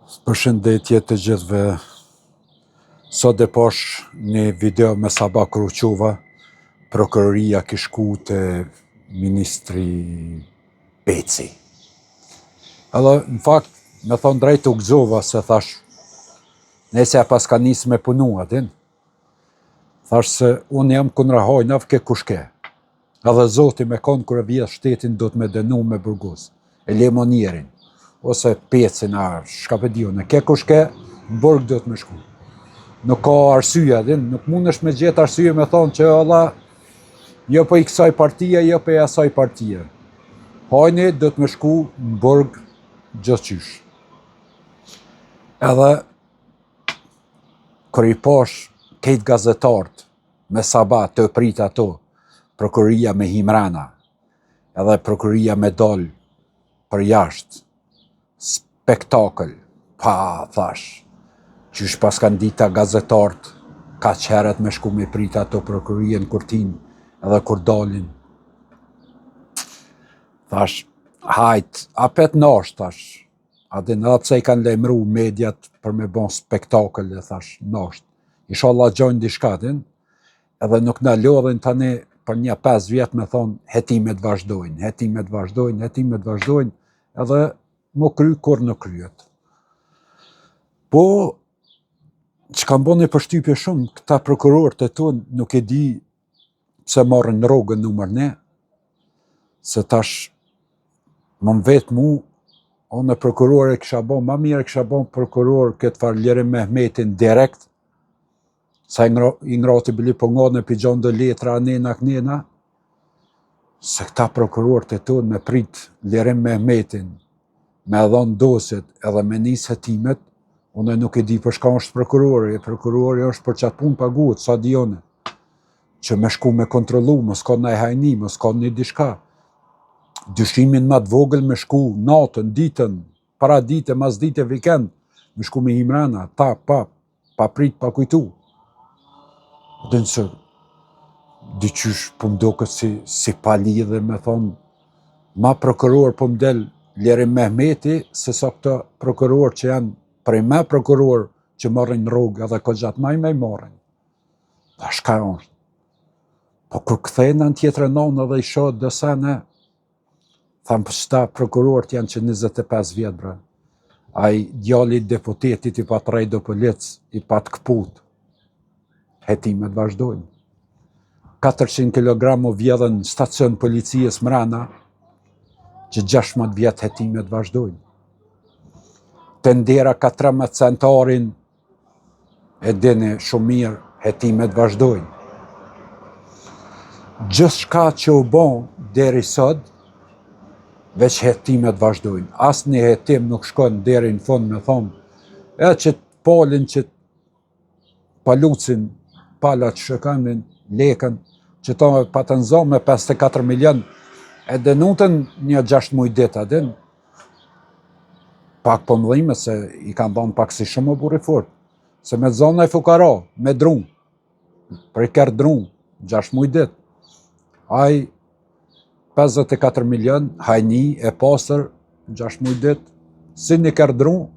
Përshëndetje të gjithëve. Sot e posh një video me Saba Kruqova, prokuroria ki shku të ministri Peci. Edhe në fakt, me thonë drejt u gëzova se thash, nese e pas ka nisë me punu atin, thash se unë jam kundra hojnav ke kushke. Edhe Zoti me konë kërë vjetë shtetin do të me denu me burgos, e lemonierin, ose Pecin, shka për dio, në ke kushke, në burg do të me shku. Nuk ka arsye, nuk mund është me gjithë arsye me thonë që Allah, jo për i kësaj partije, jo për i asaj partije. Hajni do të me shku në burg gjithqysh. Edhe, kër i pash kejt gazetartë me Saba të prit ato, prokuroria me himrana, edhe prokuroria me dol për jashtë, spektakl, pa, thash, qysh pas kanë dita gazetartë, ka qeret me shku me prit ato prokuroria në Kurtin, edhe kur dalin. Thash, hajt, apet nash, thash, adin edhe pse i kanë lejmru mediat për me bon spektakl, thash, nash. Inshallah gjojnë dishka, edhe nuk na lodhin tani për një 5 vjet me thonë hetimet vazhdojnë, hetimet vazhdojnë, hetimet vazhdojnë, edhe më kry kur nuk kryet. Po, që kam bo një përshtypje shumë, këta prokurorët e tonë nuk e di pse marrën në rogën numër 1, se tash më vetë mu, unë prokurore kisha bo, ma mire kisha bo prokuror këtë farë Lirim Mehmetin direkt, sa i ngrati bëli po nga në pigjon do letra anena kënena, se këta prokurorët e tonë me prit Lirim Mehmetin, me edhon doset edhe me nis hetimet, unë nuk e di për shka është prokurori është për qatë punë paguhet, sa dione, që me shku me kontrolu, mos ka në hajni, mos ka një dishka. Dyshimin ma të vogël me shku natën, ditën, para dite, mas dite, vikend, me shku me himrana, pa prit, pa kujtu. Dhe nëse, dyqysh po mdo këtë si pali dhe me thonë, ma prokuror po mdel Lirim Mehmeti, se sa këta prokuror që janë prej me prokuror që marrin rrugë edhe ko gjatë maj me i marrin. Dhe shka është. Po kur këthejnë në tjetër nonë edhe i shohë dësene, thamë për qëta prokurorët janë që 25 vjetë bre. Ai djali deputetit i pat rejdo polic, i pat këput. Hetimet vazhdojnë. 400 kg vjedhen stacion policijës mrena, që 16 vjetë hetimet vazhdojnë. Të ndera ka 13 centarin, e dini shumë mirë, hetimet vazhdojnë. Gjithë shka që u bon deri sot, veç hetimet vazhdojnë. Asë një hetim nuk shkon deri në fund me thonë, e që të polin, që të palucin, palat që shëkanin, lekën, që ta pa të nëzo me 54 milion, e denutën një 6 muj dit, adin, pak po mëdhime se i kanë banë pak si shumë o buri fort, se me zona e fukara, me drun, për i kërë drun, 6 muj dit, aj 54 milion, hajni e pasër, 6 muj dit, si një kërë drun,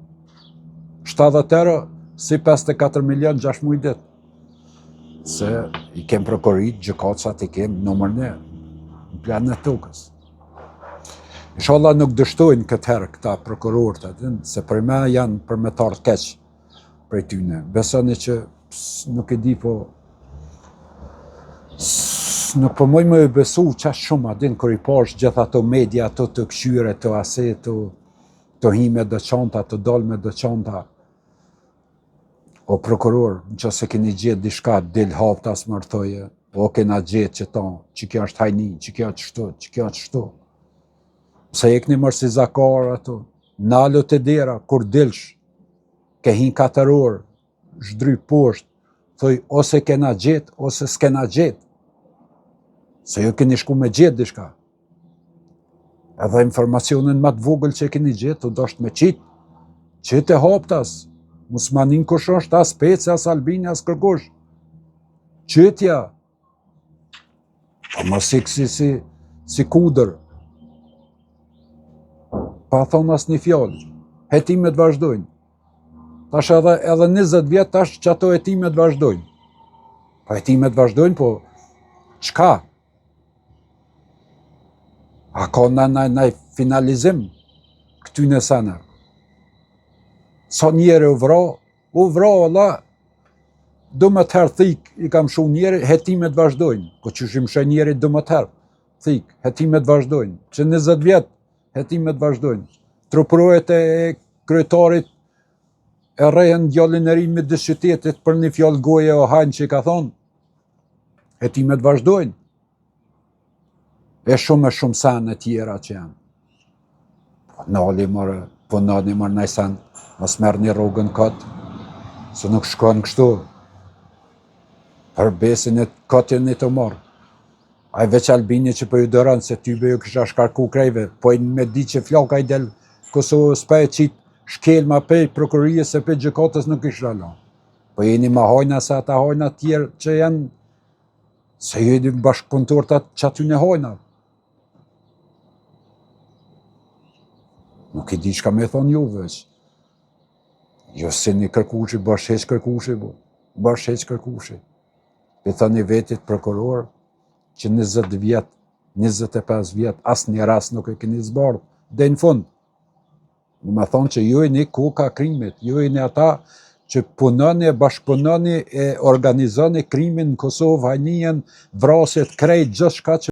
70 euro, si 54 milion, 6 muj dit, se i kem prokurit, gjëkacat i kem numër 1, në planë e tukës. Inshallah nuk dështojnë këtë herë këta prokurorët, se për me janë përmetarë keq prej tyne. Besoni që nuk e di po, nuk po moj me besu qash shumë adin kër i pash gjitha ato media, ato të këshyre, të ase, të hime dë qanta, të dalme dë qanta. O prokuror, në që se keni gjithë dishka, del haptas më rëthoje, o kena gjithë që ta, që kjo është hajni, që kjo është shtu, që kjo është shtu. Se e këni mërë si zakar ato, nalo të dera, kur dilsh, ke hin 4 orë, zhdry poshtë, thoi, ose kena gjithë, ose s'kena gjithë. Se ju keni shku me gjithë dishka. Edhe informacionin ma të vogël që keni gjithë, do është me qitë e haptas, musmanin kush është, as Peci, as Albini, as kërkush. Qitja. Po mos ikë si kudër. Pa thonë as një fjallë, hetimet vazhdojnë. Tash edhe 20 vjet tash që ato hetimet vazhdojnë. Po hetimet vazhdojnë, po çka? A ka në finalizim këtyne sene? Sa njeri u vra, Allah, do më të herë thik, i kam shumë njeri, hetimet vazhdojnë. Po që shimë shë njeri do më të herë thik, hetimet vazhdojnë. Që 20 vjet, hetimet vazhdojnë. Truprohet e kryetarit e rehen djallin e ri me dës qytetit për një fjallë goje o hajnë që i ka thonë, hetimet vazhdojnë. E shumë sene tjera që janë. Po nali mërë nëjë sen, mos merë një rrugën këtë, se nuk shkon kështu. Për besin e këtë një të marë. A i veç Albini që për ju dërën, se ty be ju kësha shkarku krejve, po i me di që flaka i del Kosovës pa e qitë shkel ma pej prokurijës e pej gjykatës nuk ishra la. Po jeni ma hajna se ata hajna tjerë që janë, se ju jeni bashkëpunëtor të që aty në hajna. Nuk i di shka me thonë juve, jo se një kërkushi, bash heq kërkushi, bash heq kërkushi. Pe thoni vetit prokuror, që 20 vjet, 25 vjet, asë një ras nuk e keni zbardh, dhe në fund. Në me thonë që ju e një koka krimit, ju e një ata që punoni, bashkëpunoni e organizoni krimin në Kosovë, hajnien, vrasit, krejt, gjithë shka që